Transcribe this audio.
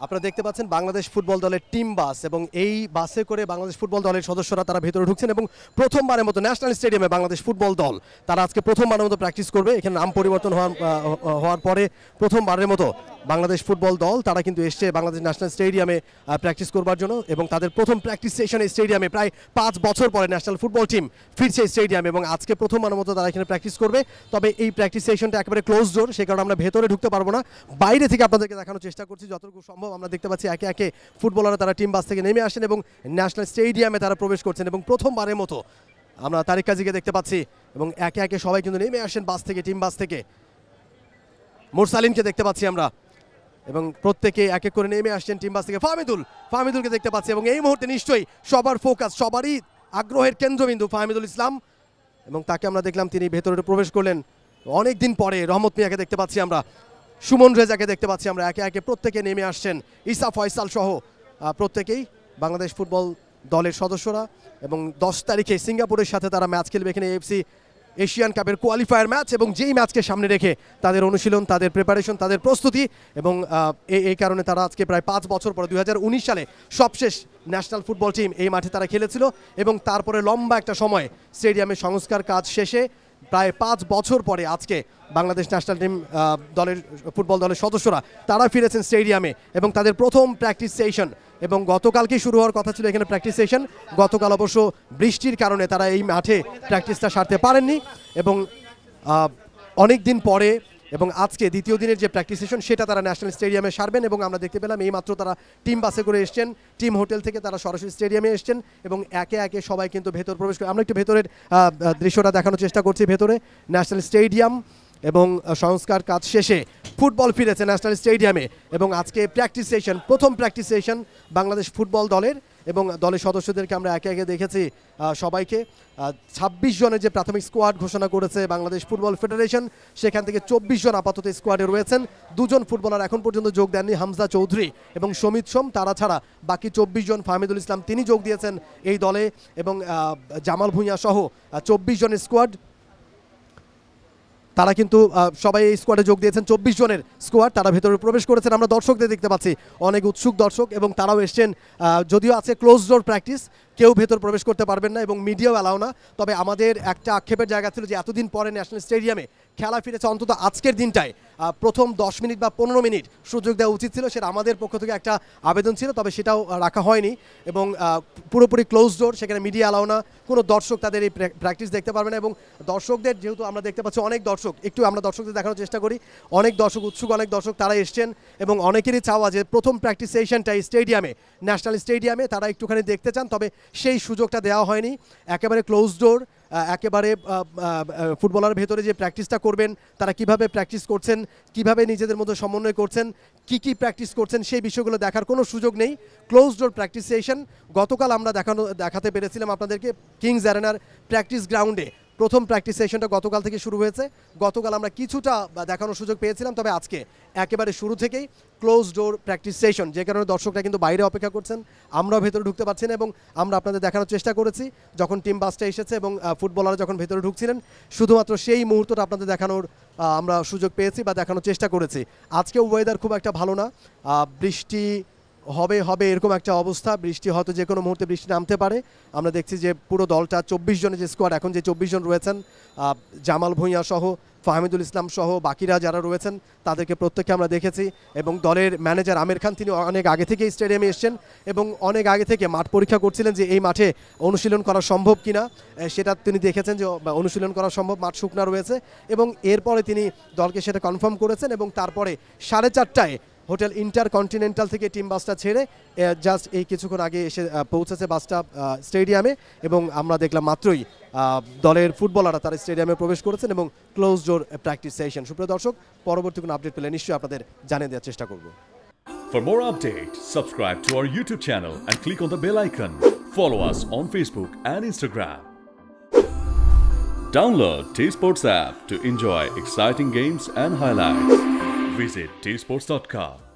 আপনারা দেখতে পাচ্ছেন বাংলাদেশ ফুটবল দলের টিম বাস এবং এই বাসে করে বাংলাদেশ ফুটবল দলের সদস্যরা তারা ভেতরে ঢুকছেন এবং প্রথমবারের মতো ন্যাশনাল স্টেডিয়ামে বাংলাদেশ ফুটবল দল তারা আজকে প্রথমবারের মতো প্র্যাকটিস করবে। এখানে নাম পরিবর্তন হওয়ার পরে প্রথমবারের মতো বাংলাদেশ ফুটবল দল তারা কিন্তু এসছে বাংলাদেশ ন্যাশনাল স্টেডিয়ামে প্র্যাকটিস করবার জন্য এবং তাদের প্রথম প্র্যাকটিস সেশন এই স্টেডিয়ামে প্রায় 5 বছর পরে ন্যাশনাল ফুটবল টিম ফিরছে স্টেডিয়ামে এবং আজকে প্রথমবারের মতো তারা এখানে প্র্যাকটিস করবে। তবে এই প্র্যাকটিস সেশনটা একেবারে ক্লোজ ডোর, সেই কারণে আমরা ভেতরে ঢুকতে পারবো না, বাইরে থেকে আপনাদেরকে দেখানোর চেষ্টা করছি যতটুকু সম্ভব। আমরা দেখতে পাচ্ছি একে একে ফুটবলাররা তারা টিম বাস থেকে নেমে আসেন এবং ন্যাশনাল স্টেডিয়ামে তারা প্রবেশ করছেন এবং প্রথমবারের মতো আমরা তারিক কাজীকে দেখতে পাচ্ছি এবং একে একে সবাই কিন্তু নেমে আসেন বাস থেকে, টিম বাস থেকে। মুরসালিনকে দেখতে পাচ্ছি আমরা এবং প্রত্যেকে এক এক করে নেমে আসছেন টিম বাস থেকে। ফাহমিদুলকে দেখতে পাচ্ছি এবং এই মুহূর্তে নিশ্চয়ই সবার ফোকাস, সবারই আগ্রহের কেন্দ্রবিন্দু ফাহমিদুল ইসলাম এবং তাকে আমরা দেখলাম তিনি ভেতরে প্রবেশ করলেন অনেক দিন পরে। রহমত মিয়াকে দেখতে পাচ্ছি আমরা, সুমন রেজাকে দেখতে পাচ্ছি আমরা, একে একে প্রত্যেকে নেমে আসছেন। ইসা ফয়সাল সহ প্রত্যেকেই বাংলাদেশ ফুটবল দলের সদস্যরা এবং 10 তারিখে সিঙ্গাপুরের সাথে তারা ম্যাচ খেলবে এখানে এএফসি এশিয়ান কাপের কোয়ালিফায়ার ম্যাচ এবং যেই ম্যাচকে সামনে রেখে তাদের অনুশীলন, তাদের প্রিপারেশন, তাদের প্রস্তুতি এবং এই কারণে তারা আজকে প্রায় 5 বছর পরে 2019 সালে সবশেষ ন্যাশনাল ফুটবল টিম এই মাঠে তারা খেলেছিল এবং তারপরে লম্বা একটা সময় স্টেডিয়ামের সংস্কার কাজ শেষে প্রায় 5 বছর পরে আজকে বাংলাদেশ ন্যাশনাল টিম দলের ফুটবল দলের সদস্যরা তারা ফিরেছেন স্টেডিয়ামে এবং তাদের প্রথম প্র্যাকটিস সেশন এবং গতকালকেই শুরু হওয়ার কথা ছিল এখানে প্র্যাকটিস সেশন। গতকাল অবশ্য বৃষ্টির কারণে তারা এই মাঠে প্র্যাকটিসটা সারতে পারেননি এবং অনেক দিন পরে এবং আজকে দ্বিতীয় দিনের যে প্র্যাকটিস সেশন সেটা তারা ন্যাশনাল স্টেডিয়ামে সারবেন এবং আমরা দেখতে পেলাম এইমাত্র তারা টিম বাসে করে এসছেন, টিম হোটেল থেকে তারা সরাসরি স্টেডিয়ামে এসছেন এবং একে একে সবাই কিন্তু ভেতর প্রবেশ করে। আমরা একটু ভেতরের দৃশ্যটা দেখানোর চেষ্টা করছি। ভেতরে ন্যাশনাল স্টেডিয়াম এবং সংস্কার কাজ শেষে ফুটবল ফিরেছে ন্যাশনাল স্টেডিয়ামে এবং আজকে প্র্যাকটিস সেশন, প্রথম প্র্যাকটিস সেশন বাংলাদেশ ফুটবল দলের এবং দলের সদস্যদেরকে আমরা একে একে দেখেছি সবাইকে। 26 জনের যে প্রাথমিক স্কোয়াড ঘোষণা করেছে বাংলাদেশ ফুটবল ফেডারেশন সেখান থেকে 24 জন আপাতত স্কোয়াডে রয়েছেন। 2 জন ফুটবলার এখন পর্যন্ত যোগ দেননি, হামজা চৌধুরী এবং সমিত সোম, তারা ছাড়া বাকি 24 জন, ফাহমিদুল ইসলাম তিনি যোগ দিয়েছেন এই দলে এবং জামাল ভুঁইয়া সহ 24 জনের স্কোয়াড তারা কিন্তু সবাই এই স্কোয়াডে যোগ দিয়েছেন। 24 জনের স্কোয়াড তারা ভেতরে প্রবেশ করেছেন। আমরা দর্শকদের দেখতে পাচ্ছি অনেক উৎসুক দর্শক এবং তারাও এসছেন। যদিও আছে ক্লোজ ডোর প্র্যাকটিস, কেউ ভেতর প্রবেশ করতে পারবেন না এবং মিডিয়াও অ্যালাউ না। তবে আমাদের একটা আক্ষেপের জায়গা ছিল যে এতদিন পরে ন্যাশনাল স্টেডিয়ামে খেলা ফিরেছে, অন্তত আজকের দিনটায় প্রথম 10 মিনিট বা 15 মিনিট সুযোগ দেওয়া উচিত ছিল, সেটা আমাদের পক্ষ থেকে একটা আবেদন ছিল, তবে সেটাও রাখা হয়নি এবং পুরোপুরি ক্লোজ ডোর, সেখানে মিডিয়া অ্যালাউ না, কোনো দর্শক তাদের এই প্র্যাকটিস দেখতে পারবে না এবং দর্শকদের যেহেতু আমরা দেখতে পাচ্ছি অনেক দর্শক, একটু আমরা দর্শকদের দেখানোর চেষ্টা করি, অনেক দর্শক উৎসুক, অনেক দর্শক তারা এসছেন এবং অনেকেরই চাওয়া যে প্রথম প্র্যাকটিস সেশনটা স্টেডিয়ামে, ন্যাশনাল স্টেডিয়ামে তারা একটুখানি দেখতে চান, তবে সেই সুযোগটা দেওয়া হয়নি। একেবারে ক্লোজ ডোর, একেবারে ফুটবলার ভেতরে যে প্র্যাকটিসটা করবেন, তারা কিভাবে প্র্যাকটিস করছেন, কিভাবে নিজেদের মধ্যে সমন্বয় করছেন, কি প্র্যাকটিস করছেন সেই বিষয়গুলো দেখার কোনো সুযোগ নেই। ক্লোজ ডোর প্র্যাকটিস সেশন গতকাল আমরা দেখাতে পেরেছিলাম আপনাদেরকে কিংস অ্যারেনার প্র্যাকটিস গ্রাউন্ডে। প্রথম প্র্যাকটিস সেশনটা গতকাল থেকে শুরু হয়েছে, গতকাল আমরা কিছুটা দেখানোর সুযোগ পেয়েছিলাম, তবে আজকে একেবারে শুরু থেকেই ক্লোজ ডোর প্র্যাকটিস সেশন, যে কারণে দর্শকরা কিন্তু বাইরে অপেক্ষা করছেন, আমরাও ভেতরে ঢুকতে পারছি না এবং আমরা আপনাদের দেখানোর চেষ্টা করেছি যখন টিম বাসটা এসেছে এবং ফুটবলাররা যখন ভেতরে ঢুকছিলেন, শুধুমাত্র সেই মুহূর্তটা আপনাদের দেখানোর আমরা সুযোগ পেয়েছি বা দেখানোর চেষ্টা করেছি। আজকেও ওয়েদার খুব একটা ভালো না, বৃষ্টি হবে এরকম একটা অবস্থা, বৃষ্টি হয়তো যে কোনো মুহূর্তে বৃষ্টি নামতে পারে। আমরা দেখছি যে পুরো দলটা 24 জনের যে স্কোয়াড, এখন যে 24 জন রয়েছেন, জামাল ভুঁইয়া সহ ফাহমিদুল ইসলাম সহ বাকিরা যারা রয়েছেন তাদেরকে প্রত্যেককে আমরা দেখেছি এবং দলের ম্যানেজার আমির খান তিনি অনেক আগে থেকে স্টেডিয়ামে এসছেন এবং অনেক আগে থেকে মাঠ পরীক্ষা করছিলেন যে এই মাঠে অনুশীলন করা সম্ভব কিনা, সেটা তিনি দেখেছেন যে অনুশীলন করা সম্ভব, মাঠ শুকনা রয়েছে এবং এরপরে তিনি দলকে সেটা কনফার্ম করেছেন এবং তারপরে 4:30টায় হোটেল ইন্টারকন্টিনেন্টাল থেকে টিম বাসটা ছেড়ে জাস্ট এই কিছুক্ষণ আগে এসে পৌঁছেছে বাসটা স্টেডিয়ামে এবং আমরা দেখলাম মাত্রই দলের ফুটবলাররা তারা স্টেডিয়ামে প্রবেশ করেছেন এবং ক্লোজ ডোর প্র্যাকটিস সেশন। সুপ্রিয় দর্শক, পরবর্তী কোনো আপডেট পেলে নিশ্চয়ই আপনাদের জানিয়ে দেওয়ার চেষ্টা করব। For more updates, subscribe to our YouTube channel and click on the bell icon. Follow us on Facebook and Instagram. Download T-Sports app to enjoy exciting games and highlights. Visit tsports.com.